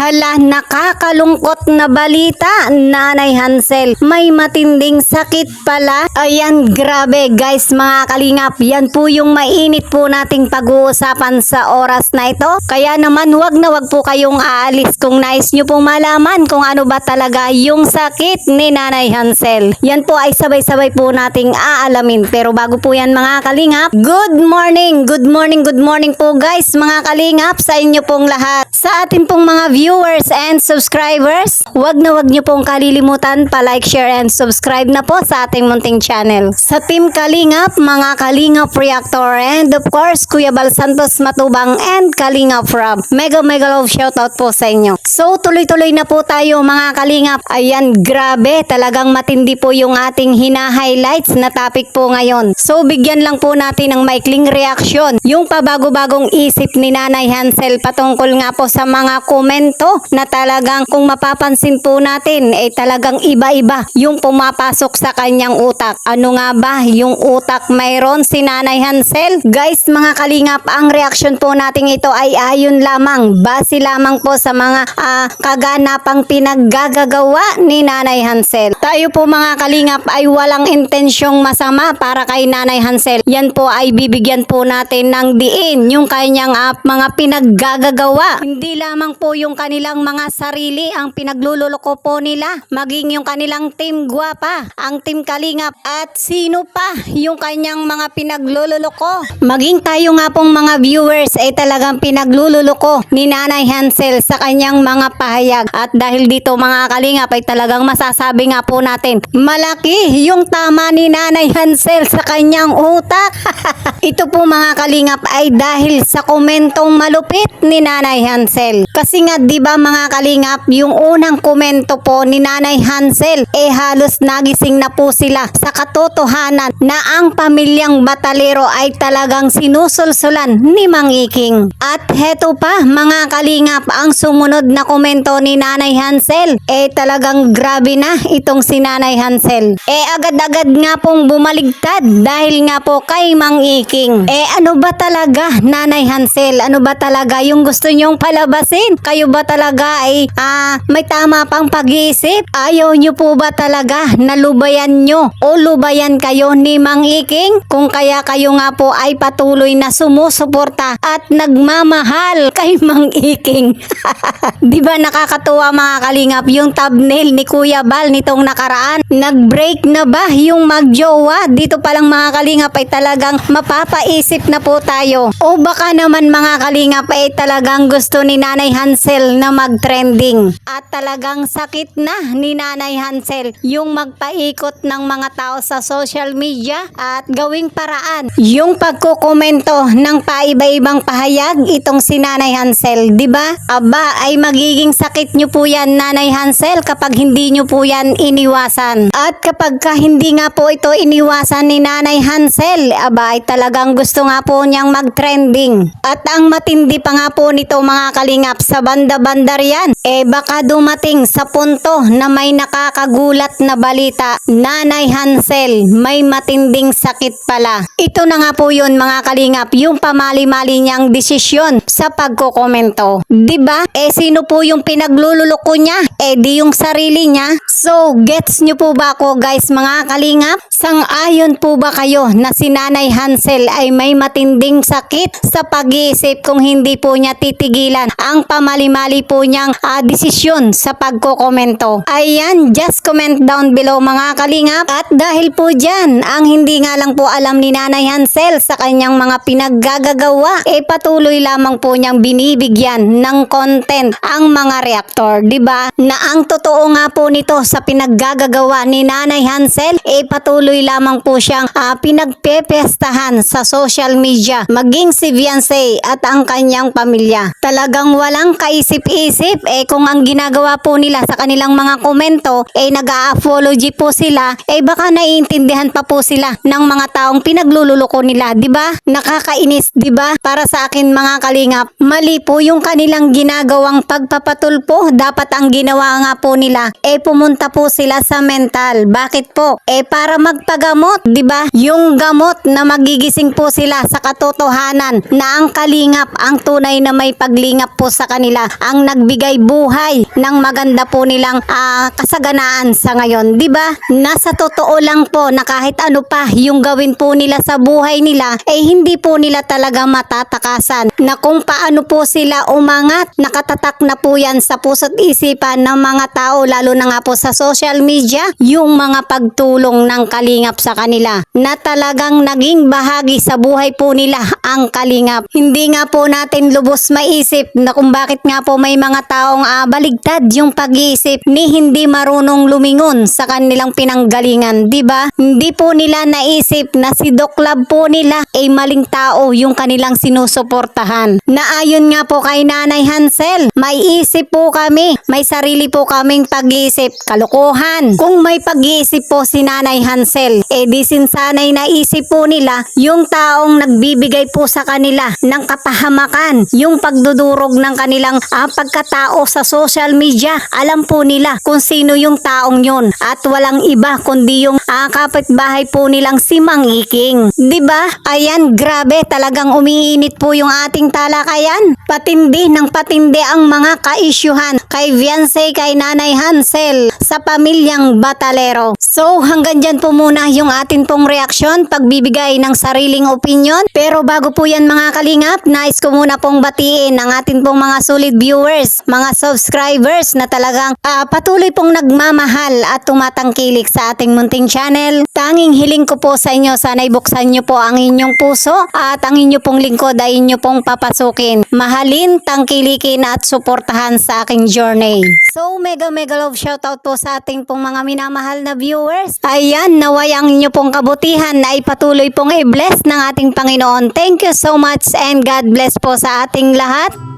Hala, nakakalungkot na balita, Nanay Hansel. May matinding sakit pala. Ayan, grabe guys mga kalingap. Yan po yung mainit po nating pag-uusapan sa oras na ito. Kaya naman wag na wag po kayong aalis kung nais nyo pong malaman kung ano ba talaga yung sakit ni Nanay Hansel. Yan po ay sabay-sabay po nating aalamin. Pero bago po yan mga kalingap, good morning po guys mga kalingap sa inyo pong lahat. Sa atin pong mga viewers and subscribers, wag na wag nyo pong kalilimutan pa-like, share and subscribe na po sa ating munting channel. Sa Team Kalingap, mga Kalingap Reactor and of course Kuya Bal Santos Matubang and Kalingap Rob. Mega love shoutout po sa inyo. So tuloy-tuloy na po tayo mga Kalingap. Ayan, grabe, talagang matindi po yung ating hina-highlights na topic po ngayon. So bigyan lang po natin ng maikling reaksyon yung pabago-bagong isip ni Nanay Hansel patungkol nga po sa mga komento na talagang kung mapapansin po natin talagang iba-iba yung pumapasok sa kanyang utak. Ano nga ba yung utak mayroon si Nanay Hansel? Guys mga Kalingap, ang reaksyon po natin ito ay ayon lamang, base lamang po sa mga kaganapang pinaggagawa ni Nanay Hansel. Tayo po mga Kalingap ay walang intensyong masama para kay Nanay Hansel. Yan po ay bibigyan po natin ng diin yung kanyang mga pinaggagawa. Hindi lamang po yung kanilang mga sarili ang pinaglululoko po nila, maging yung kanilang team Guwapa, ang team Kalingap at sino pa yung kanyang mga pinaglululoko. Maging tayo nga pong mga viewers ay talagang pinaglululoko ni Nanay Hansel sa kanyang mga pahayag. At dahil dito mga Kalingap ay talagang masasabi nga po natin, malaki yung tama ni Nanay Hansel sa kanyang utak. Ito po mga Kalingap ay dahil sa komentong malupit ni Nanay Hansel. Kasi nga 'di ba mga Kalingap, yung unang komento po ni Nanay Hansel halos nagising na po sila sa katotohanan na ang pamilyang Batalero ay talagang sinusulsulan ni Mang Iking. At heto pa mga Kalingap, ang sumunod na komento ni Nanay Hansel talagang grabe na itong si Nanay Hansel. Agad-agad nga pong bumaligtad dahil nga po kay Mang Iking. Ano ba talaga Nanay Hansel? Ano ba talaga yung gusto nyong palabasin? Kayo ba talaga may tama pang pag-iisip? Ayaw nyo po ba talaga na lubayan nyo o lubayan kayo ni Mang Iking? Kung kaya kayo nga po ay patuloy na sumusuporta at nagmamahal kay Mang Iking. Diba nakakatuwa mga Kalingap yung thumbnail ni Kuya Bal nitong nakaraan? Nag-break na ba yung magjowa? Dito palang mga Kalingap ay talagang mapapaisip na po tayo. O baka naman mga Kalingap ay talagang gusto ni Nanay Hansel na mag-trending. At talagang sakit na ni Nanay Hansel yung magpaikot ng mga tao sa social media at gawing paraan yung pagkukomento ng paiba-ibang pahayag itong si Nanay Hansel. Diba? Aba, ay magiging sakit nyo po yan Nanay Hansel kapag hindi nyo po yan iniwasan. At kapag hindi nga po ito iniwasan ni Nanay Hansel, aba ay talagang gusto nga po niyang mag-trending. At ang matindi pa nga po nito mga Kalingap, sa banda-banda riyan, baka dumating sa punto na may nakakagulat na balita, Nanay Hansel may matinding sakit pala. Ito na nga po yun mga Kalingap, yung pamali-mali niyang desisyon sa pagkokomento. Diba? Sino po yung pinaglululoko niya? Di yung sarili niya. So, gets nyo po ba ako guys mga Kalingap? Sang-ayon po ba kayo na si Nanay Hansel ay may matinding sakit sa pag-iisip kung hindi po niya titigilan ang pamali-mali po niyang desisyon sa pagkokomento? Ayan, just comment down below mga Kalingap. At dahil po dyan, ang hindi nga lang po alam ni Nanay Hansel sa kanyang mga pinaggagawa, patuloy lamang po niyang binibigyan ng content ang mga reactor. Diba? Na ang totoo nga po nito sa pinaggagawa ni Nanay Hansel, patuloy lamang po siyang pinagpepestahan sa social media, maging si Viancy at ang kanyang pamilya. Talagang walang kaisip-isip kung ang ginagawa po nila sa kanilang mga komento nag-a-apology po sila, baka naiintindihan pa po sila ng mga taong pinaglululoko nila. Diba? Nakakainis, diba? Para sa akin mga Kalingap, mali po yung kanilang ginagawang pagpapatulpo. Dapat ang ginawa nga po nila pumunta po sila sa mental. Bakit po? Para magpagamot, diba? Yung gamot na magigising po sila sa katotohanan na ang Kalingap ang tunay na may paglingap po sa kanila. Ang ang nagbigay buhay ng maganda po nilang kasaganaan sa ngayon, 'di ba? Nasa totoo lang po na kahit ano pa yung gawin po nila sa buhay nila, hindi po nila talaga matatakasan na kung paano po sila umangat. Nakatatak na po yan sa puso't isipan ng mga tao, lalo na nga po sa social media, yung mga pagtulong ng Kalingap sa kanila na talagang naging bahagi sa buhay po nila ang Kalingap. Hindi nga po natin lubos maisip na kung bakit nga po may mga taong baligtad yung pag-iisip ni hindi marunong lumingon sa kanilang pinanggalingan, di ba? Hindi po nila naisip na si Doc Love po nila ay maling tao yung kanilang sinusuportahan. Na ayon nga po kay Nanay Hansel, may isip po kami, may sarili po kaming pag-iisip. Kalokohan. Kung may pag-iisip po si Nanay Hansel, di sinsanay naisip po nila yung taong nagbibigay po sa kanila ng kapahamakan, yung pagdudurog ng kanilang pagkatao sa social media. Alam po nila kung sino yung taong yun at walang iba kundi yung kapitbahay po nilang si Mang Iking. Diba? Ayan, grabe, talagang umiinit po yung ating talakayan. Patindi ng patindi ang mga ka-isyuhan kay Viancy, kay Nanay Hansel sa pamilyang Batalero. So hanggang dyan po muna yung atin pong reaksyon, pagbibigay ng sariling opinion. Pero bago po yan mga Kalingap, nais ko muna pong batiin ang atin pong mga solid viewers, mga subscribers na talagang patuloy pong nagmamahal at tumatangkilik sa ating munting channel. Tanging hiling ko po sa inyo, sana'y buksan nyo po ang inyong puso at ang inyo pong lingkod ay inyo pong papasukin. Mahalin, tangkilikin at suportahan sa aking journey. So mega love shoutout po sa ating pong mga minamahal na viewers. Ayan, naway ang inyo pong kabutihan na ipatuloy pong i-bless ng ating Panginoon. Thank you so much and God bless po sa ating lahat.